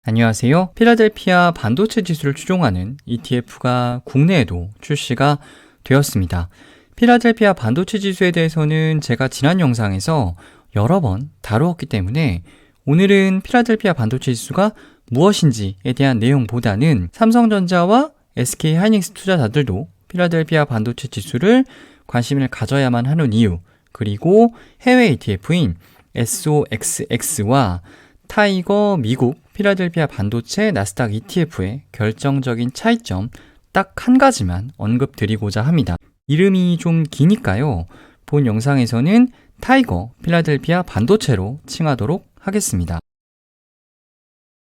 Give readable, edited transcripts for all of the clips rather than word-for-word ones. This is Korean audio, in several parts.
안녕하세요. 필라델피아 반도체 지수를 추종하는 ETF가 국내에도 출시가 되었습니다. 필라델피아 반도체 지수에 대해서는 제가 지난 영상에서 여러 번 다루었기 때문에 오늘은 필라델피아 반도체 지수가 무엇인지에 대한 내용보다는 삼성전자와 SK하이닉스 투자자들도 필라델피아 반도체 지수를 관심을 가져야만 하는 이유, 그리고 해외 ETF인 SOXX와 타이거 미국 필라델피아 반도체 나스닥 ETF의 결정적인 차이점 딱 한 가지만 언급드리고자 합니다. 이름이 좀 기니까요. 본 영상에서는 타이거 필라델피아 반도체로 칭하도록 하겠습니다.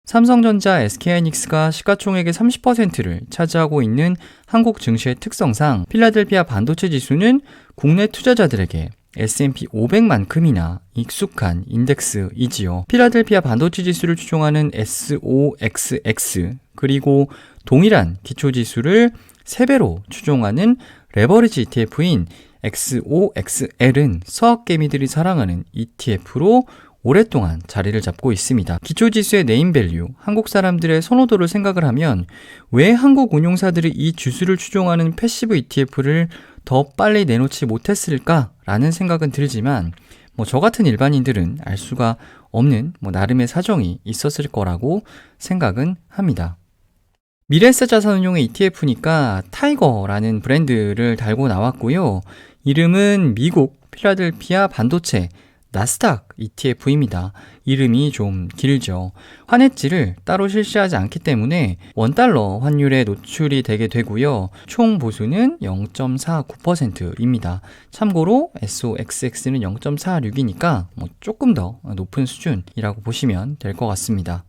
삼성전자, SK하이닉스가 시가총액의 30%를 차지하고 있는 한국 증시의 특성상 필라델피아 반도체 지수는 국내 투자자들에게 S&P 500만큼이나 익숙한 인덱스이지요. 필라델피아 반도체 지수를 추종하는 SOXX, 그리고 동일한 기초지수를 3배로 추종하는 레버리지 ETF인 XOXL은 서학개미들이 사랑하는 ETF로 오랫동안 자리를 잡고 있습니다. 기초지수의 네임밸류, 한국 사람들의 선호도를 생각을 하면 왜 한국 운용사들이 이 지수를 추종하는 패시브 ETF를 더 빨리 내놓지 못했을까라는 생각은 들지만 저 같은 일반인들은 알 수가 없는 나름의 사정이 있었을 거라고 생각은 합니다. 미래에셋 자산운용의 ETF니까 타이거라는 브랜드를 달고 나왔고요. 이름은 미국 필라델피아 반도체 나스닥 ETF입니다. 이름이 좀 길죠. 환해지를 따로 실시하지 않기 때문에 $1 환율에 노출이 되게 되고요. 총 보수는 0.49%입니다. 참고로 SOXX는 0.46이니까 조금 더 높은 수준이라고 보시면 될 것 같습니다.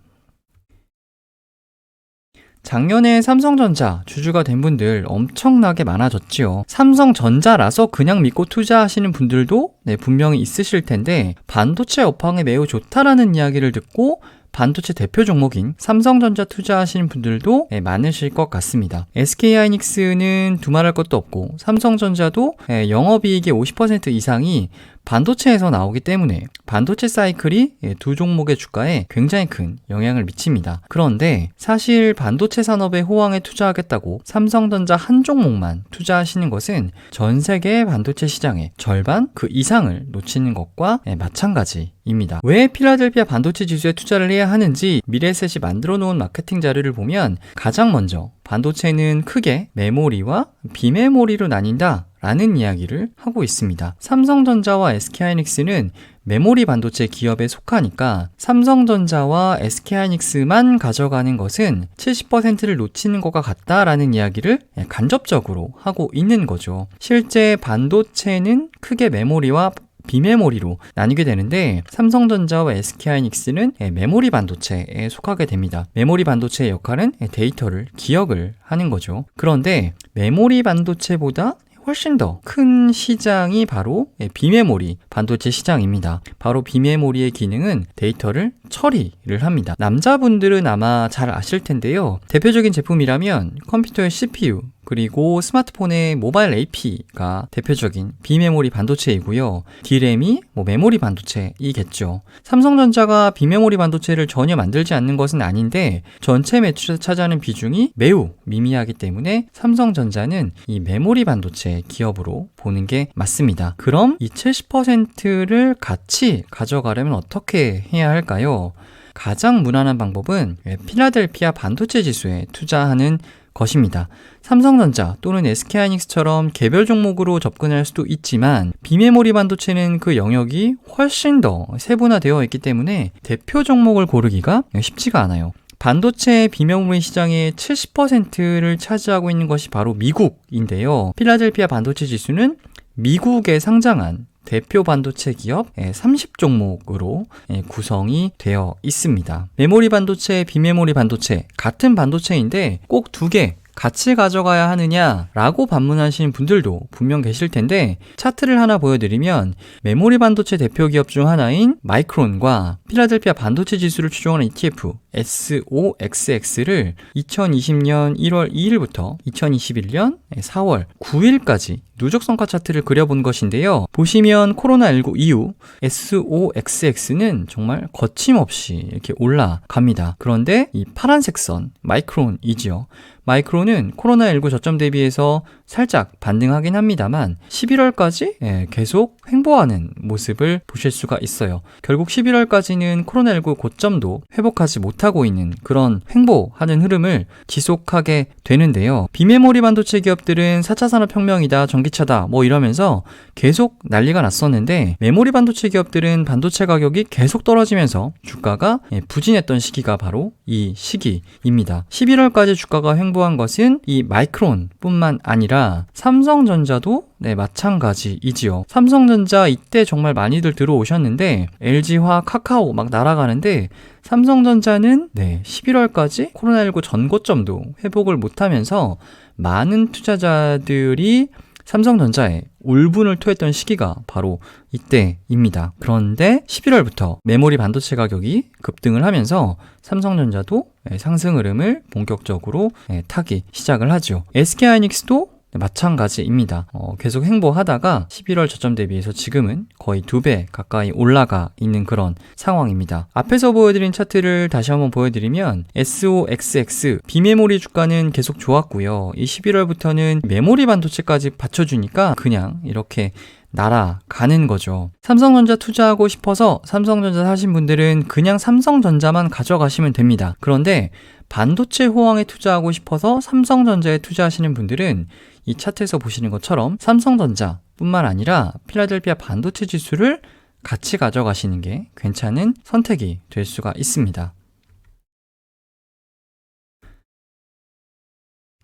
작년에 삼성전자 주주가 된 분들 엄청나게 많아졌지요. 삼성전자라서 그냥 믿고 투자하시는 분들도 분명히 있으실 텐데 반도체 업황에 매우 좋다라는 이야기를 듣고 반도체 대표 종목인 삼성전자 투자하시는 분들도 많으실 것 같습니다. SK하이닉스는 두말할 것도 없고 삼성전자도 영업이익의 50% 이상이 반도체에서 나오기 때문에 반도체 사이클이 두 종목의 주가에 굉장히 큰 영향을 미칩니다. 그런데 사실 반도체 산업의 호황에 투자하겠다고 삼성전자 한 종목만 투자하시는 것은 전 세계 반도체 시장의 절반 그 이상을 놓치는 것과 마찬가지입니다. 왜 필라델피아 반도체 지수에 투자를 해야 하는지 미래에셋이 만들어 놓은 마케팅 자료를 보면 가장 먼저 반도체는 크게 메모리와 비메모리로 나뉜다 라는 이야기를 하고 있습니다. 삼성전자와 SK하이닉스는 메모리 반도체 기업에 속하니까 삼성전자와 SK하이닉스만 가져가는 것은 70%를 놓치는 것과 같다라는 이야기를 간접적으로 하고 있는 거죠. 실제 반도체는 크게 메모리와 비메모리로 나뉘게 되는데 삼성전자와 SK하이닉스는 메모리 반도체에 속하게 됩니다. 메모리 반도체의 역할은 데이터를 기억을 하는 거죠. 그런데 메모리 반도체보다 훨씬 더 큰 시장이 바로 비메모리 반도체 시장입니다. 바로 비메모리의 기능은 데이터를 처리를 합니다. 남자분들은 아마 잘 아실 텐데요. 대표적인 제품이라면 컴퓨터의 CPU, 그리고 스마트폰의 모바일 AP가 대표적인 비메모리 반도체이고요. D램이 메모리 반도체이겠죠. 삼성전자가 비메모리 반도체를 전혀 만들지 않는 것은 아닌데 전체 매출에서 차지하는 비중이 매우 미미하기 때문에 삼성전자는 이 메모리 반도체 기업으로 보는 게 맞습니다. 그럼 이 70%를 같이 가져가려면 어떻게 해야 할까요? 가장 무난한 방법은 필라델피아 반도체 지수에 투자하는 것입니다. 삼성전자 또는 SK하이닉스처럼 개별 종목으로 접근할 수도 있지만 비메모리 반도체는 그 영역이 훨씬 더 세분화되어 있기 때문에 대표 종목을 고르기가 쉽지가 않아요. 반도체 비메모리 시장의 70%를 차지하고 있는 것이 바로 미국인데요. 필라델피아 반도체 지수는 미국에 상장한 대표 반도체 기업 30종목으로 구성이 되어 있습니다. 메모리 반도체, 비메모리 반도체 같은 반도체인데 꼭 두 개 같이 가져가야 하느냐라고 반문하시는 분들도 분명 계실 텐데 차트를 하나 보여드리면 메모리 반도체 대표 기업 중 하나인 마이크론과 필라델피아 반도체 지수를 추종하는 ETF SOXX를 2020년 1월 2일부터 2021년 4월 9일까지 누적성과 차트를 그려본 것인데요. 보시면 코로나19 이후 SOXX는 정말 거침없이 이렇게 올라갑니다. 그런데 이 파란색 선, 마이크론이지요. 마이크론은 코로나19 저점 대비해서 살짝 반등하긴 합니다만 11월까지 계속 횡보하는 모습을 보실 수가 있어요. 결국 11월까지는 코로나19 고점도 회복하지 못하고 있는 그런 횡보하는 흐름을 지속하게 되는데요. 비메모리 반도체 기업들은 4차 산업혁명이다, 전기차다 이러면서 계속 난리가 났었는데 메모리 반도체 기업들은 반도체 가격이 계속 떨어지면서 주가가 부진했던 시기가 바로 이 시기입니다. 11월까지 주가가 횡보한 것은 이 마이크론 뿐만 아니라 삼성전자도 마찬가지이지요. 삼성전자 이때 정말 많이들 들어오셨는데 LG화, 카카오 막 날아가는데 삼성전자는 11월까지 코로나19 전고점도 회복을 못하면서 많은 투자자들이 삼성전자에 울분을 토했던 시기가 바로 이때입니다. 그런데 11월부터 메모리 반도체 가격이 급등을 하면서 삼성전자도 상승 흐름을 본격적으로 타기 시작을 하죠. SK하이닉스도 마찬가지입니다. 계속 횡보하다가 11월 저점 대비해서 지금은 거의 2배 가까이 올라가 있는 그런 상황입니다. 앞에서 보여드린 차트를 다시 한번 보여드리면 SOXX 비메모리 주가는 계속 좋았고요. 이 11월부터는 메모리 반도체까지 받쳐주니까 그냥 이렇게 날아가는 거죠. 삼성전자 투자하고 싶어서 삼성전자 사신 분들은 그냥 삼성전자만 가져가시면 됩니다. 그런데 반도체 호황에 투자하고 싶어서 삼성전자에 투자하시는 분들은 이 차트에서 보시는 것처럼 삼성전자 뿐만 아니라 필라델피아 반도체 지수를 같이 가져가시는 게 괜찮은 선택이 될 수가 있습니다.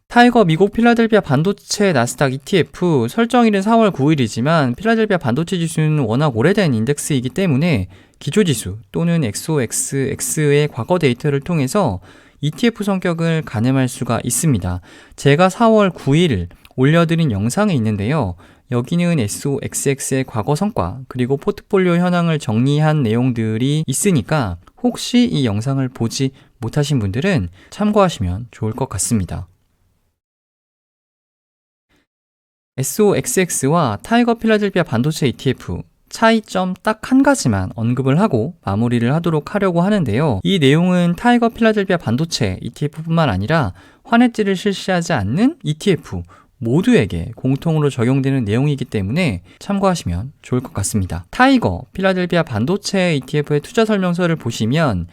타이거 미국 필라델피아 반도체 나스닥 ETF 설정일은 4월 9일이지만 필라델피아 반도체 지수는 워낙 오래된 인덱스이기 때문에 기초지수 또는 XOXX의 과거 데이터를 통해서 ETF 성격을 가늠할 수가 있습니다. 제가 4월 9일 올려드린 영상에 있는데요. 여기는 SOXX의 과거 성과 그리고 포트폴리오 현황을 정리한 내용들이 있으니까 혹시 이 영상을 보지 못하신 분들은 참고하시면 좋을 것 같습니다. SOXX와 타이거 필라델피아 반도체 ETF 차이점 딱 한 가지만 언급을 하고 마무리를 하려고 하는데요. 이 내용은 타이거 필라델피아 반도체 ETF뿐만 아니라 환해지를 실시하지 않는 ETF 모두에게 공통으로 적용되는 내용이기 때문에 참고하시면 좋을 것 같습니다. 타이거 필라델피아 반도체 ETF의 투자 설명서를 보시면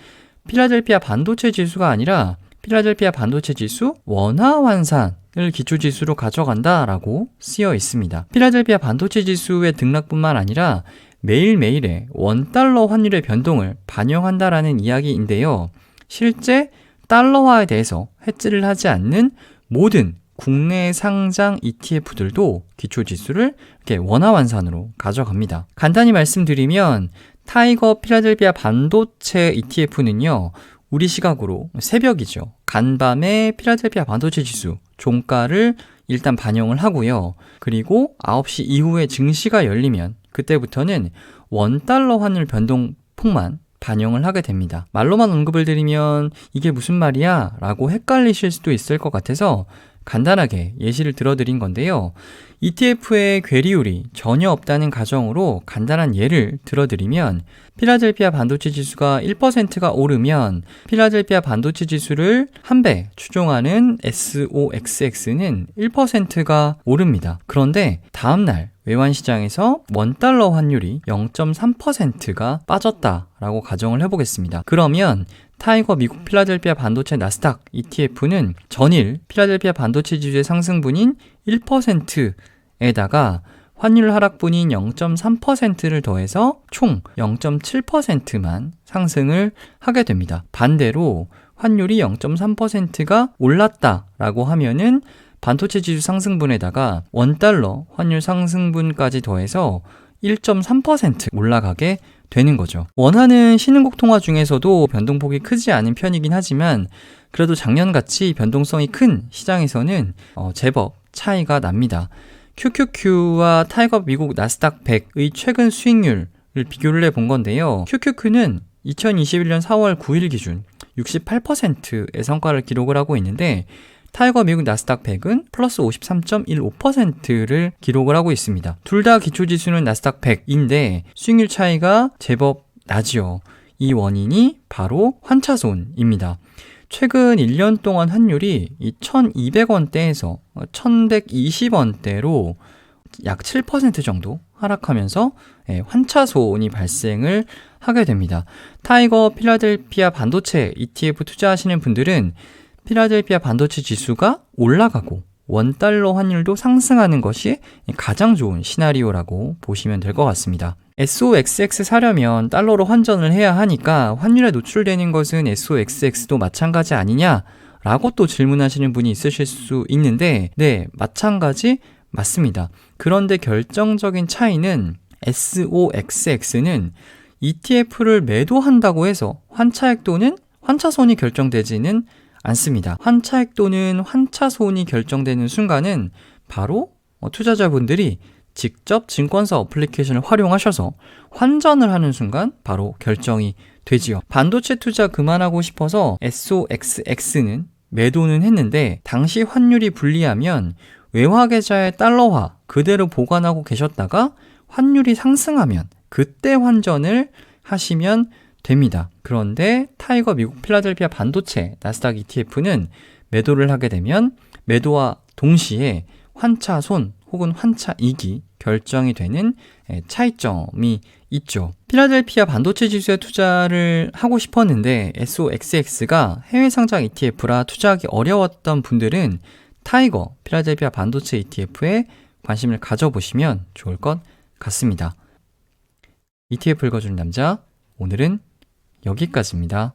필라델피아 반도체 지수가 아니라 필라델피아 반도체 지수 원화 환산을 기초지수로 가져간다라고 쓰여 있습니다. 필라델피아 반도체 지수의 등락뿐만 아니라 매일매일의 원달러 환율의 변동을 반영한다라는 이야기인데요. 실제 달러화에 대해서 해지를 하지 않는 모든 국내 상장 ETF들도 기초지수를 이렇게 원화 환산으로 가져갑니다. 간단히 말씀드리면 타이거 필라델피아 반도체 ETF는요. 우리 시각으로 새벽이죠. 간밤에 필라델피아 반도체 지수 종가를 일단 반영을 하고요. 그리고 9시 이후에 증시가 열리면 그때부터는 원달러 환율 변동폭만 반영을 하게 됩니다. 말로만 언급을 드리면 이게 무슨 말이야? 라고 헷갈리실 수도 있을 것 같아서 간단하게 예시를 들어드린 건데요. ETF의 괴리율이 전혀 없다는 가정으로 간단한 예를 들어드리면 필라델피아 반도체 지수가 1%가 오르면 필라델피아 반도체 지수를 1배 추종하는 SOXX는 1%가 오릅니다. 그런데 다음날 외환시장에서 원달러 환율이 0.3%가 빠졌다라고 가정을 해보겠습니다. 그러면 타이거 미국 필라델피아 반도체 나스닥 ETF는 전일 필라델피아 반도체 지수의 상승분인 1%에다가 환율 하락분인 0.3%를 더해서 총 0.7%만 상승을 하게 됩니다. 반대로 환율이 0.3%가 올랐다라고 하면은 반도체 지수 상승분에다가 원달러 환율 상승분까지 더해서 1.3% 올라가게 되는 거죠. 원화는 신흥국 통화 중에서도 변동폭이 크지 않은 편이긴 하지만 그래도 작년같이 변동성이 큰 시장에서는 제법 차이가 납니다. QQQ와 타이거 미국 나스닥 100의 최근 수익률을 비교를 해본 건데요. QQQ는 2021년 4월 9일 기준 68%의 성과를 기록을 하고 있는데 타이거 미국 나스닥 100은 플러스 53.15%를 기록을 하고 있습니다. 둘 다 기초지수는 나스닥 100인데 수익률 차이가 제법 나지요. 이 원인이 바로 환차손입니다. 최근 1년 동안 환율이 1,200원대에서 1,120원대로 약 7% 정도 하락하면서 환차손이 발생을 하게 됩니다. 타이거 필라델피아 반도체 ETF 투자하시는 분들은 필라델피아 반도체 지수가 올라가고 원달러 환율도 상승하는 것이 가장 좋은 시나리오라고 보시면 될 것 같습니다. SOXX 사려면 달러로 환전을 해야 하니까 환율에 노출되는 것은 SOXX도 마찬가지 아니냐? 라고 또 질문하시는 분이 있으실 수 있는데 네, 마찬가지 맞습니다. 그런데 결정적인 차이는 SOXX는 ETF를 매도한다고 해서 환차액 또는 환차손이 결정되지는 않습니다. 환차액 또는 환차손이 결정되는 순간은 바로 투자자분들이 직접 증권사 어플리케이션을 활용하셔서 환전을 하는 순간 바로 결정이 되지요. 반도체 투자 그만하고 싶어서 SOXX는 매도는 했는데 당시 환율이 불리하면 외화계좌의 달러화 그대로 보관하고 계셨다가 환율이 상승하면 그때 환전을 하시면 됩니다. 그런데 타이거 미국 필라델피아 반도체 나스닥 ETF는 매도를 하게 되면 매도와 동시에 환차손 혹은 환차익이 결정이 되는 차이점이 있죠. 필라델피아 반도체 지수에 투자를 하고 싶었는데 SOXX가 해외 상장 ETF라 투자하기 어려웠던 분들은 타이거 필라델피아 반도체 ETF에 관심을 가져보시면 좋을 것 같습니다. ETF 읽어주는 남자, 오늘은 여기까지입니다.